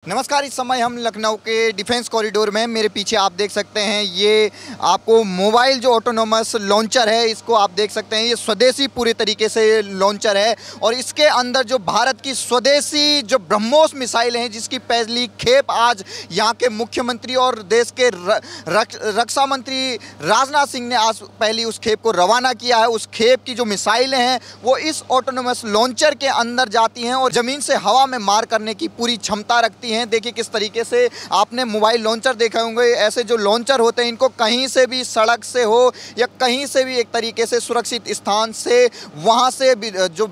नमस्कार। इस समय हम लखनऊ के डिफेंस कॉरिडोर में, मेरे पीछे आप देख सकते हैं, ये आपको मोबाइल जो ऑटोनोमस लॉन्चर है, इसको आप देख सकते हैं। ये स्वदेशी पूरे तरीके से लॉन्चर है और इसके अंदर जो भारत की स्वदेशी जो ब्रह्मोस मिसाइल हैं, जिसकी पहली खेप आज यहाँ के मुख्यमंत्री और देश के रक्षा मंत्री राजनाथ सिंह ने आज पहली उस खेप को रवाना किया है। उस खेप की जो मिसाइलें हैं वो इस ऑटोनोमस लॉन्चर के अंदर जाती हैं और ज़मीन से हवा में मार करने की पूरी क्षमता रखती हैं। देखिए किस तरीके से आपने मोबाइल लॉन्चर देखे होंगे। ऐसे जो लॉन्चर होते हैं, इनको कहीं से भी, सड़क से हो या कहीं से भी, एक तरीके से सुरक्षित स्थान से, वहां से भी जो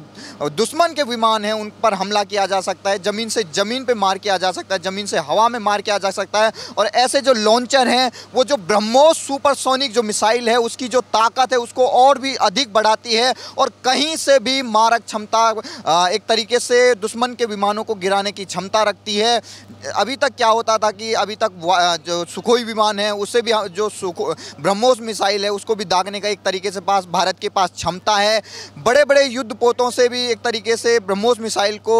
दुश्मन के विमान हैं उन पर हमला किया जा सकता है। ज़मीन से ज़मीन पे मार किया जा सकता है, ज़मीन से हवा में मार किया जा सकता है। और ऐसे जो लॉन्चर हैं वो जो ब्रह्मोस सुपरसोनिक जो मिसाइल है उसकी जो ताकत है उसको और भी अधिक बढ़ाती है और कहीं से भी मारक क्षमता, एक तरीके से दुश्मन के विमानों को गिराने की क्षमता रखती है। अभी तक क्या होता था कि अभी तक जो सुखोई विमान है उससे भी जो ब्रह्मोस मिसाइल है उसको भी दागने का एक तरीके से भारत के पास क्षमता है। बड़े बड़े युद्धपोतों से भी एक तरीके से ब्रह्मोस मिसाइल को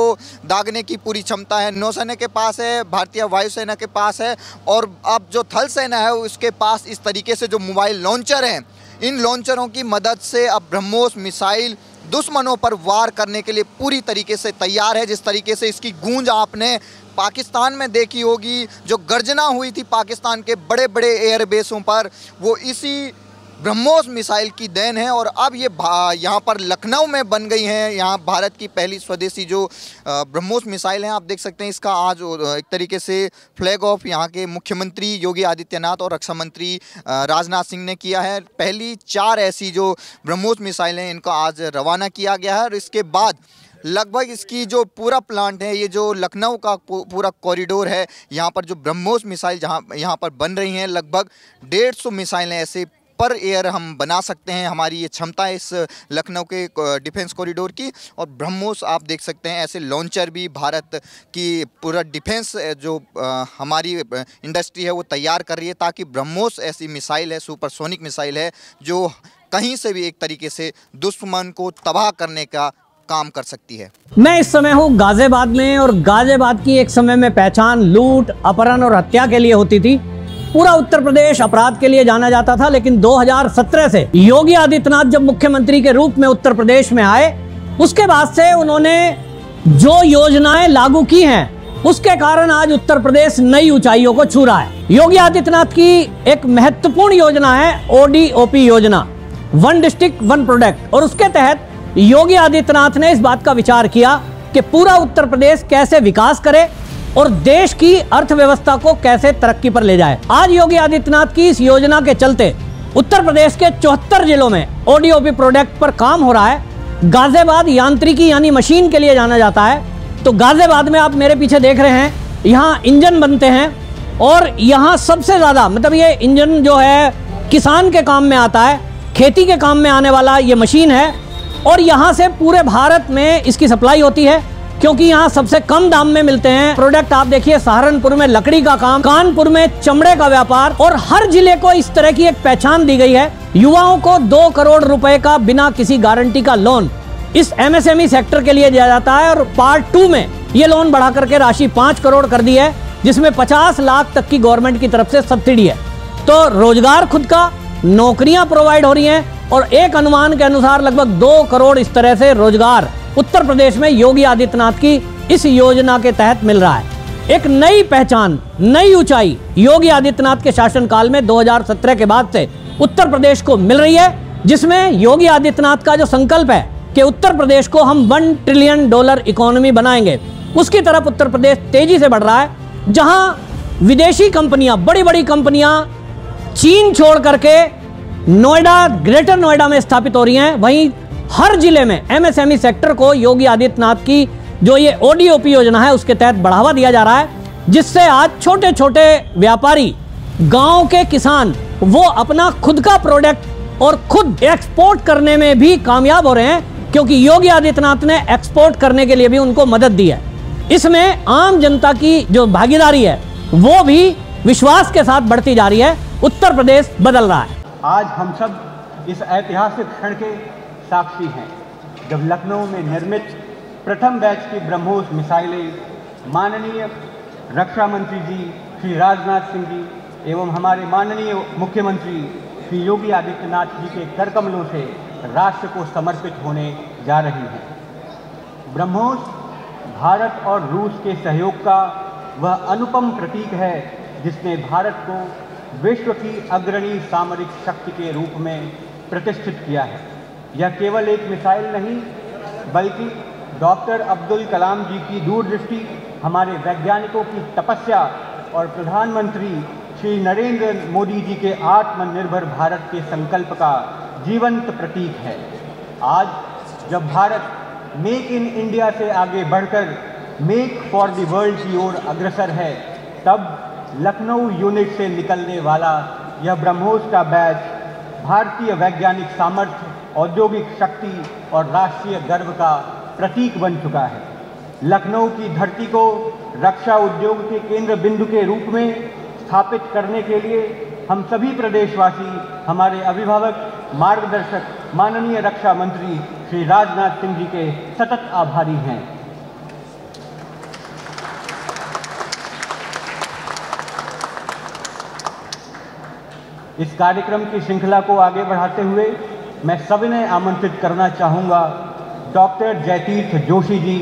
दागने की पूरी क्षमता है। नौसेना के पास है, भारतीय वायुसेना के पास है और अब जो थल सेना है उसके पास इस तरीके से जो मोबाइल लॉन्चर हैं, इन लॉन्चरों की मदद से अब ब्रह्मोस मिसाइल दुश्मनों पर वार करने के लिए पूरी तरीके से तैयार है। जिस तरीके से इसकी गूंज आपने पाकिस्तान में देखी होगी, जो गर्जना हुई थी पाकिस्तान के बड़े बड़े एयरबेसों पर, वो इसी ब्रह्मोस मिसाइल की देन है। और अब ये यहाँ पर लखनऊ में बन गई हैं, यहाँ भारत की पहली स्वदेशी जो ब्रह्मोस मिसाइल हैं। आप देख सकते हैं इसका आज एक तरीके से फ्लैग ऑफ यहाँ के मुख्यमंत्री योगी आदित्यनाथ और रक्षा मंत्री राजनाथ सिंह ने किया है। पहली 4 ऐसी जो ब्रह्मोस मिसाइल हैं इनको आज रवाना किया गया है और इसके बाद लगभग इसकी जो पूरा प्लांट है, ये जो लखनऊ का पूरा कॉरिडोर है, यहाँ पर जो ब्रह्मोस मिसाइल यहाँ पर बन रही हैं, लगभग 150 मिसाइलें ऐसे पर एयर हम बना सकते हैं। हमारी ये क्षमता है इस लखनऊ के डिफेंस कॉरिडोर की। और ब्रह्मोस आप देख सकते हैं, ऐसे लॉन्चर भी भारत की पूरा डिफेंस जो हमारी इंडस्ट्री है वो तैयार कर रही है, ताकि ब्रह्मोस ऐसी मिसाइल है, सुपरसोनिक मिसाइल है, जो कहीं से भी एक तरीके से दुश्मन को तबाह करने का काम कर सकती है। मैं इस समय हूँ गाजियाबाद में और गाजियाबाद की एक समय में पहचान लूट, अपहरण और हत्या के लिए होती थी। पूरा उत्तर प्रदेश अपराध के लिए जाना जाता था। लेकिन 2017 से योगी आदित्यनाथ जब मुख्यमंत्री के रूप में उत्तर प्रदेश में आए, उसके बाद से उन्होंने जो योजनाएं लागू की हैं उसके कारण आज उत्तर प्रदेश नई ऊंचाइयों को छू रहा है। योगी आदित्यनाथ की एक महत्वपूर्ण योजना है ODOP योजना, वन डिस्ट्रिक्ट वन प्रोडक्ट। और उसके तहत योगी आदित्यनाथ ने इस बात का विचार किया कि पूरा उत्तर प्रदेश कैसे विकास करे और देश की अर्थव्यवस्था को कैसे तरक्की पर ले जाए। आज योगी आदित्यनाथ की इस योजना के चलते उत्तर प्रदेश के 74 जिलों में ODOP प्रोडक्ट पर काम हो रहा है। गाजियाबाद यांत्रिकी यानी मशीन के लिए जाना जाता है। तो गाजियाबाद में आप मेरे पीछे देख रहे हैं, यहाँ इंजन बनते हैं और यहाँ सबसे ज्यादा, मतलब ये इंजन जो है किसान के काम में आता है, खेती के काम में आने वाला ये मशीन है। और यहाँ से पूरे भारत में इसकी सप्लाई होती है, क्योंकि यहाँ सबसे कम दाम में मिलते हैं प्रोडक्ट। आप देखिए, सहारनपुर में लकड़ी का काम, कानपुर में चमड़े का व्यापार, और हर जिले को इस तरह की एक पहचान दी गई है। युवाओं को 2 करोड़ रुपए का बिना किसी गारंटी का लोन इस MSME सेक्टर के लिए दिया जाता है। और पार्ट 2 में ये लोन बढ़ा करके राशि 5 करोड़ कर दी है, जिसमें 50 लाख तक की गवर्नमेंट की तरफ से सब्सिडी है। तो रोजगार खुद का, नौकरियां प्रोवाइड हो रही हैं और एक अनुमान के अनुसार लगभग 2 करोड़ इस तरह से रोजगार उत्तर प्रदेश में योगी आदित्यनाथ की इस योजना के तहत मिल रहा है। एक नई पहचान, नई ऊंचाई योगी आदित्यनाथ के शासनकाल में 2017 के बाद से उत्तर प्रदेश को मिल रही है, जिसमें योगी आदित्यनाथ का जो संकल्प है कि उत्तर प्रदेश को हम $1 ट्रिलियन इकोनॉमी बनाएंगे, उसकी तरफ उत्तर प्रदेश तेजी से बढ़ रहा है। जहां विदेशी कंपनियां, बड़ी बड़ी कंपनियां चीन छोड़ करके नोएडा, ग्रेटर नोएडा में स्थापित हो रही हैं, वहीं हर जिले में MSME सेक्टर को योगी आदित्यनाथ की जो ये ODOP योजना है उसके तहत बढ़ावा दिया जा रहा है, जिससे आज छोटे छोटे व्यापारी, गांव के किसान, वो अपना खुद का प्रोडक्ट और खुद एक्सपोर्ट करने में भी कामयाब हो रहे हैं, क्योंकि योगी आदित्यनाथ ने एक्सपोर्ट करने के लिए भी उनको मदद दी है। इसमें आम जनता की जो भागीदारी है वो भी विश्वास के साथ बढ़ती जा रही है। उत्तर प्रदेश बदल रहा है। आज हम सब इस ऐतिहासिक क्षण के साक्षी हैं, जब लखनऊ में निर्मित प्रथम बैच की ब्रह्मोस मिसाइलें माननीय रक्षा मंत्री जी श्री राजनाथ सिंह जी एवं हमारे माननीय मुख्यमंत्री श्री योगी आदित्यनाथ जी के कर कमलों से राष्ट्र को समर्पित होने जा रही है। ब्रह्मोस भारत और रूस के सहयोग का वह अनुपम प्रतीक है जिसने भारत को विश्व की अग्रणी सामरिक शक्ति के रूप में प्रतिष्ठित किया है। यह केवल एक मिसाइल नहीं बल्कि डॉक्टर अब्दुल कलाम जी की दूरदृष्टि, हमारे वैज्ञानिकों की तपस्या और प्रधानमंत्री श्री नरेंद्र मोदी जी के आत्मनिर्भर भारत के संकल्प का जीवंत प्रतीक है। आज जब भारत मेक इन इंडिया से आगे बढ़कर मेक फॉर द वर्ल्ड की ओर अग्रसर है, तब लखनऊ यूनिट से निकलने वाला यह ब्रह्मोस का बैच भारतीय वैज्ञानिक सामर्थ्य, औद्योगिक शक्ति और राष्ट्रीय गर्व का प्रतीक बन चुका है। लखनऊ की धरती को रक्षा उद्योग के केंद्र बिंदु के रूप में स्थापित करने के लिए हम सभी प्रदेशवासी, हमारे अभिभावक, मार्गदर्शक माननीय रक्षा मंत्री श्री राजनाथ सिंह जी के सतत आभारी हैं। इस कार्यक्रम की श्रृंखला को आगे बढ़ाते हुए मैं सविनय आमंत्रित करना चाहूँगा डॉक्टर जयतीर्थ जोशी जी,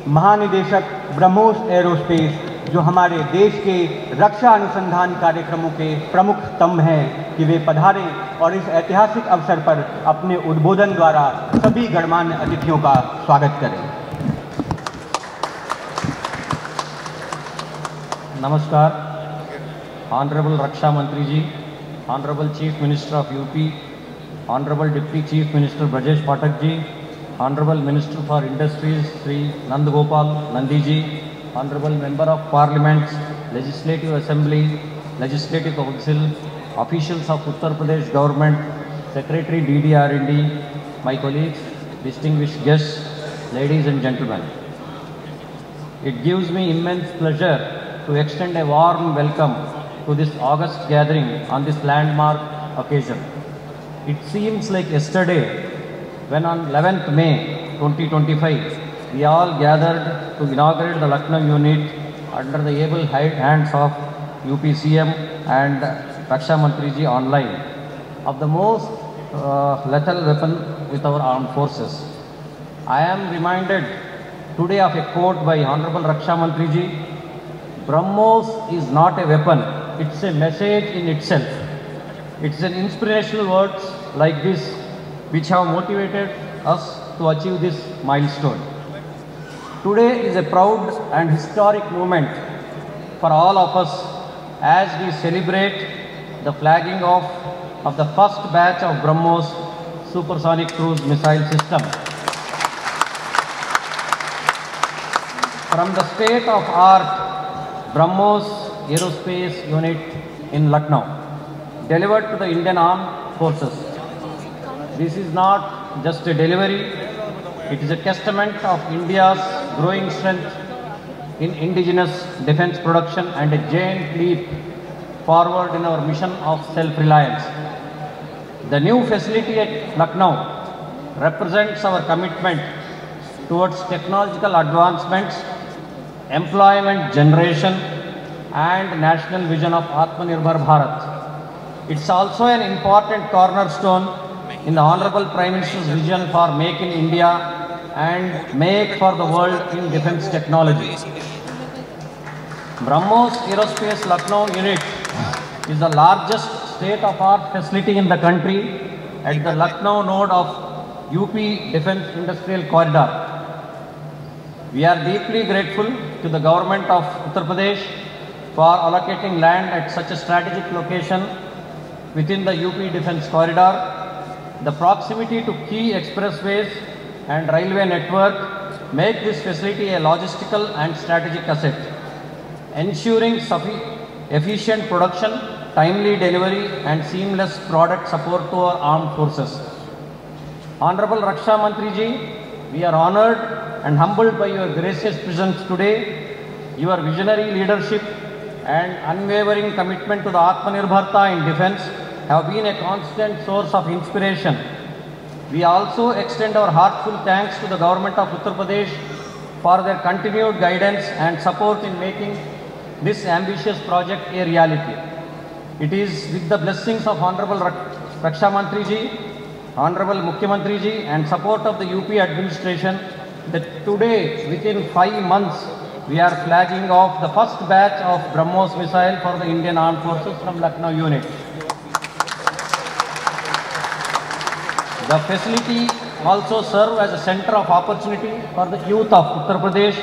महानिदेशक ब्रह्मोस एरोस्पेस, जो हमारे देश के रक्षा अनुसंधान कार्यक्रमों के प्रमुख स्तंभ हैं, कि वे पधारें और इस ऐतिहासिक अवसर पर अपने उद्बोधन द्वारा सभी गणमान्य अतिथियों का स्वागत करें। नमस्कार। ऑनरेबल रक्षा मंत्री ji, honourable chief minister of UP, honourable deputy chief minister Brajesh Pathak ji, honourable minister for industries Shri Nand Gopal Nandi ji, honourable member of parliament, legislative assembly, legislative council, officials of Uttar Pradesh government, secretary DDR&D, my colleagues, distinguished guests, ladies and gentlemen. It gives me immense pleasure to extend a warm welcome to this august gathering on this landmark occasion. It seems like yesterday when on 11th May 2025 we all gathered to inaugurate the Lucknow unit under the able hands of UPCM and Raksha Mantri ji online of the most lethal weapon with our armed forces. I am reminded today of a quote by Honorable Raksha Mantri ji, BrahMos is not a weapon, it's a message in itself. It's an inspirational words like this which have motivated us to achieve this milestone. Today is a proud and historic moment for all of us as we celebrate the flagging off of the first batch of BrahMos supersonic cruise missile system from the state-of-art BrahMos Aerospace Unit in Lucknow, delivered to the Indian Armed Forces. This is not just a delivery, it is a testament of India's growing strength in indigenous defense production and a giant leap forward in our mission of self-reliance. The new facility at Lucknow represents our commitment towards technological advancements, employment generation, and national vision of Atmanirbhar Bharat. It's also an important cornerstone in the Honorable Prime Minister's vision for Make in India and Make for the World in defense technology. BrahMos Aerospace Lucknow unit is the largest state-of-art facility in the country at the Lucknow node of UP Defence Industrial Corridor. We are deeply grateful to the government of Uttar Pradesh for allocating land at such a strategic location within the UP Defence Corridor. The proximity to key expressways and railway network make this facility a logistical and strategic asset, ensuring efficient production, timely delivery and seamless product support to our armed forces. Honorable Raksha Mantri ji, we are honored and humbled by your gracious presence today. Your visionary leadership and unwavering commitment to the Atmanirbharta in defense have been a constant source of inspiration. We also extend our heartfelt thanks to the government of Uttar Pradesh for their continued guidance and support in making this ambitious project a reality. It is with the blessings of Honorable Raksha Mantri ji, Honorable Mukhyamantri ji and support of the UP administration that today within 5 months we are flagging off the first batch of BrahMos missile for the Indian Armed Forces from Lucknow unit. The facility also serves as a center of opportunity for the youth of Uttar Pradesh,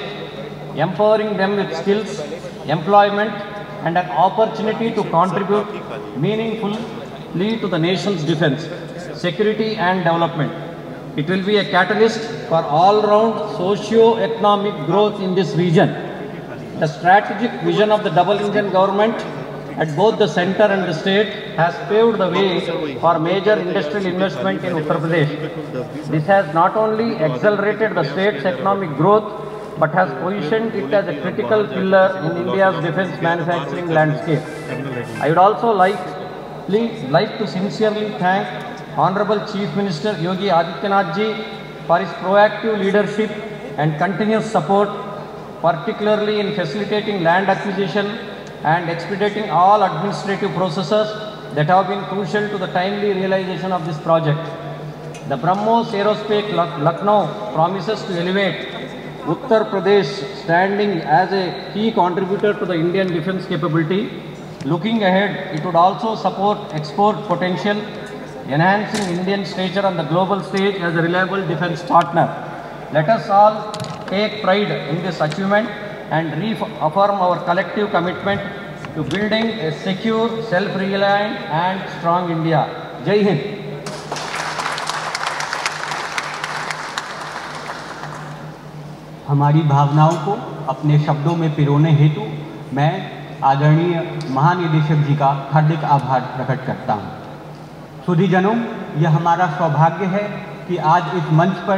empowering them with skills, employment and an opportunity to contribute meaningfully to the nation's defense, security and development. It will be a catalyst for all-round socio-economic growth in this region. The strategic vision of the double-engine government at both the center and the state has paved the way for major industrial investment in Uttar Pradesh. This has not only accelerated the state's economic growth, but has positioned it as a critical pillar in India's defense manufacturing landscape. I would also like to sincerely thank Honorable Chief Minister Yogi Adityanath ji for his proactive leadership and continuous support, particularly in facilitating land acquisition and expediting all administrative processes that have been crucial to the timely realization of this project. The BrahMos Aerospace Lucknow promises to elevate Uttar Pradesh standing as a key contributor to the Indian defense capability. Looking ahead, it would also support export potential, enhancing Indian stature on the global stage as a reliable defense partner. Let us all take pride in this achievement and reaffirm our collective commitment to building a secure, self-reliant and strong India. Jai Hind. हमारी भावनाओं को अपने शब्दों में पिरोने हेतु मैं आदरणीय महानिदेशक जी का हार्दिक आभार प्रकट करता हूं। सुधीजनों, यह हमारा सौभाग्य है कि आज इस मंच पर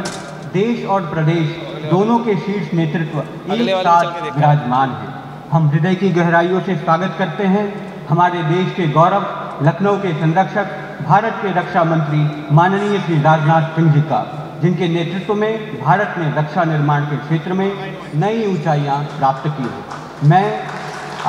देश और प्रदेश दोनों के शीर्ष नेतृत्व एक साथ विराजमान हैं। हम हृदय की गहराइयों से स्वागत करते हैं हमारे देश के गौरव, लखनऊ के संरक्षक, भारत के रक्षा मंत्री माननीय श्री राजनाथ सिंह जी का, जिनके नेतृत्व में भारत ने रक्षा निर्माण के क्षेत्र में नई ऊंचाइयां प्राप्त की हैं। मैं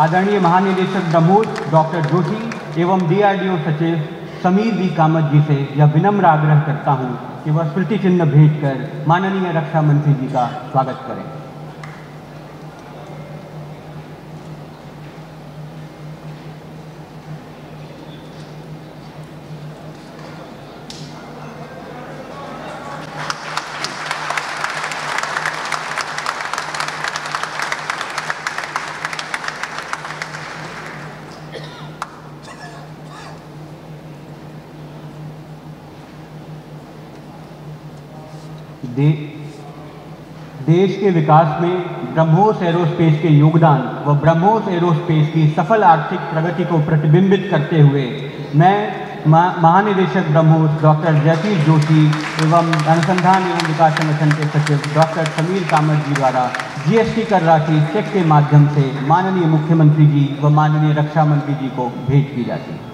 आदरणीय महानिदेशक ब्रह्मोस डॉक्टर जोशी एवं DRDO सचिव समीर V कामत जी से यह विनम्र आग्रह करता हूं कि वह स्मृति चिन्ह भेंट कर माननीय रक्षा मंत्री जी का स्वागत करें। देश के विकास में ब्रह्मोस एरोस्पेस के योगदान व ब्रह्मोस एरोस्पेस की सफल आर्थिक प्रगति को प्रतिबिंबित करते हुए मैं महानिदेशक ब्रह्मोस डॉक्टर जयतीश जोशी एवं अनुसंधान एवं विकास संगठन के सचिव डॉक्टर समीर कामत जी द्वारा GST कर राशि चेक के माध्यम से माननीय मुख्यमंत्री जी व माननीय रक्षा मंत्री जी को भेंट की जाती है।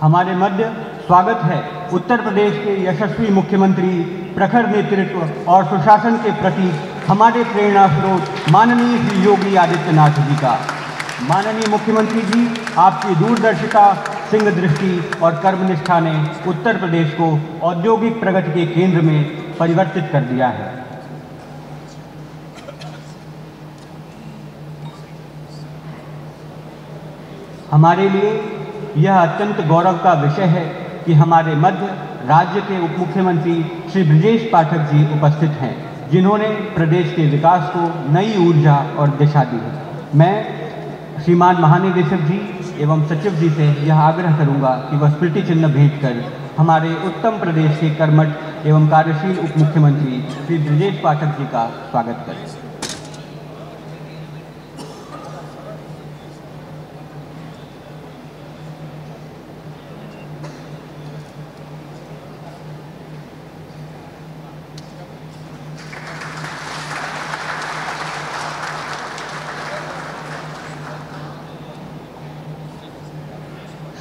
हमारे मध्य स्वागत है उत्तर प्रदेश के यशस्वी मुख्यमंत्री, प्रखर नेतृत्व और सुशासन के प्रति हमारे प्रेरणा स्रोत माननीय श्री योगी आदित्यनाथ जी का। माननीय मुख्यमंत्री जी, आपकी दूरदर्शिता, सिंह दृष्टि और कर्मनिष्ठा ने उत्तर प्रदेश को औद्योगिक प्रगति के केंद्र में परिवर्तित कर दिया है। हमारे लिए यह अत्यंत गौरव का विषय है कि हमारे मध्य राज्य के उप मुख्यमंत्री श्री ब्रजेश पाठक जी उपस्थित हैं, जिन्होंने प्रदेश के विकास को नई ऊर्जा और दिशा दी है। मैं श्रीमान महानिदेशक जी एवं सचिव जी से यह आग्रह करूंगा कि वह स्मृति चिन्ह भेंट कर हमारे उत्तम प्रदेश के कर्मठ एवं कार्यशील उप मुख्यमंत्री श्री ब्रजेश पाठक जी का स्वागत करें।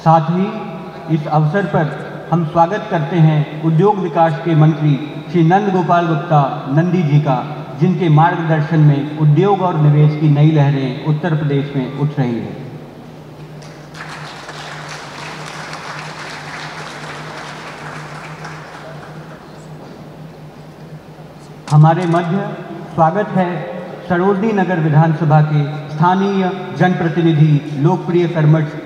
साथ ही इस अवसर पर हम स्वागत करते हैं उद्योग विकास के मंत्री श्री नंद गोपाल गुप्ता नंदी जी का, जिनके मार्गदर्शन में उद्योग और निवेश की नई लहरें उत्तर प्रदेश में उठ रही हैं। हमारे मध्य स्वागत है सरोजनी नगर विधानसभा के स्थानीय जनप्रतिनिधि लोकप्रिय कर्मठ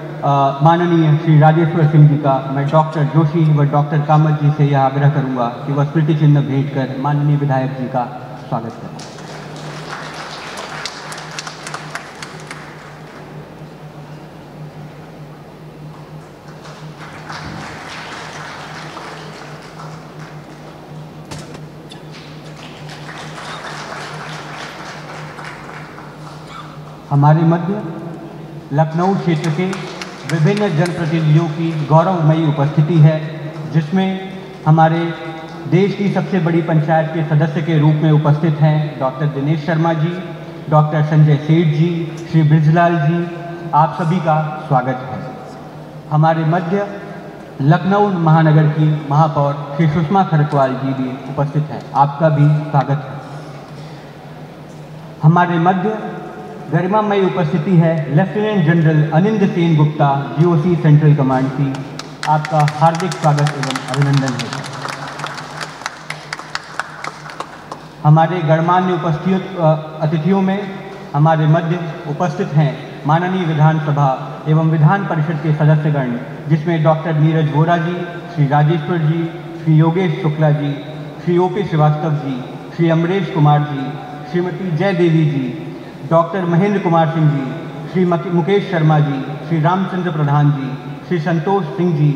माननीय श्री राजेश्वर सिंह जी का। मैं डॉक्टर जोशी व डॉक्टर कामत जी से यह आग्रह करूंगा कि वह स्मृति चिन्ह भेंट कर माननीय विधायक जी का स्वागत करें। हमारे मध्य लखनऊ क्षेत्र के विभिन्न जनप्रतिनिधियों की गौरवमयी उपस्थिति है, जिसमें हमारे देश की सबसे बड़ी पंचायत के सदस्य के रूप में उपस्थित हैं डॉक्टर दिनेश शर्मा जी, डॉक्टर संजय सेठ जी, श्री ब्रिजलाल जी, आप सभी का स्वागत है। हमारे मध्य लखनऊ महानगर की महापौर श्री सुषमा खरकवाल जी भी उपस्थित हैं, आपका भी स्वागत है। हमारे मध्य गरिमामयी उपस्थिति है lieutenant general Anind Sen Gupta, GOC central command की, आपका हार्दिक स्वागत एवं अभिनंदन है। हमारे गणमान्य अतिथियों में हमारे मध्य उपस्थित हैं माननीय विधानसभा एवं विधान परिषद के सदस्यगण, जिसमें डॉक्टर नीरज वोरा जी, श्री राजेश्वर जी, श्री योगेश शुक्ला जी, श्री ओपी श्रीवास्तव जी, श्री अमरेश कुमार जी, श्रीमती जय देवी जी, डॉक्टर महेंद्र कुमार सिंह जी, श्री मुकेश शर्मा जी, श्री रामचंद्र प्रधान जी, श्री संतोष सिंह जी,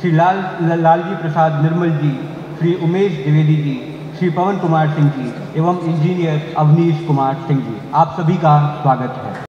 श्री लालजी प्रसाद निर्मल जी, श्री उमेश द्विवेदी जी, श्री पवन कुमार सिंह जी एवं इंजीनियर अवनीश कुमार सिंह जी, आप सभी का स्वागत है।